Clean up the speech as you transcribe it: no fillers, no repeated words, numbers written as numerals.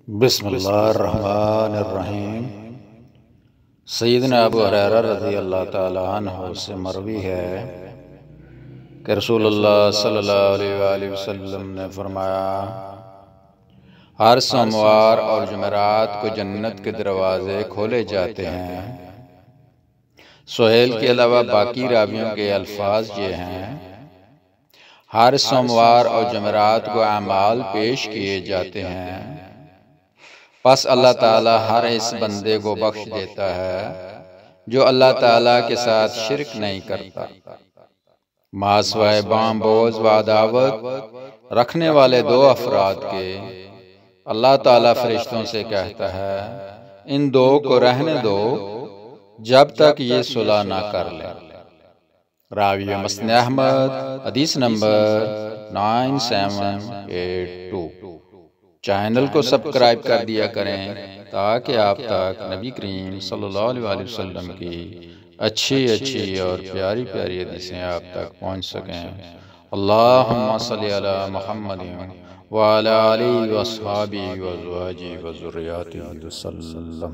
بسم اللہ الرحمن الرحیم۔ سیدنا ابو ہریرہ رضی اللہ تعالیٰ عنہ سے مروی ہے کہ رسول اللہ صلی اللہ علیہ وآلہ وسلم نے فرمایا، ہر سوموار اور جمعرات کو جنت کے دروازے کھولے جاتے ہیں۔ سہیل کے علاوہ باقی راویوں کے الفاظ یہ ہیں: ہر سوموار اور جمعرات کو اعمال پیش کیے جاتے ہیں، پس اللہ تعالیٰ ہر اس بندے کو بخش دیتا ہے جو اللہ تعالیٰ کے ساتھ شرک نہیں کرتا۔ ماسوائے بام بوز و عداوت رکھنے والے دو افراد کے اللہ تعالیٰ فرشتوں سے کہتا ہے، ان دو کو رہنے دو جب تک یہ صلح نہ کر لیں۔ راوی مسند احمد، حدیث نمبر 9782۔ چینل کو سبسکرائب کر دیا کریں تاکہ آپ تک نبی کریم صلی اللہ علیہ وسلم کی اچھی اور پیاری حدیثیں آپ تک پہنچ سکیں۔ اللہم صلی علی محمد وعلی آلہ واصحابہ وازواجہ وذریاتہ وسلم۔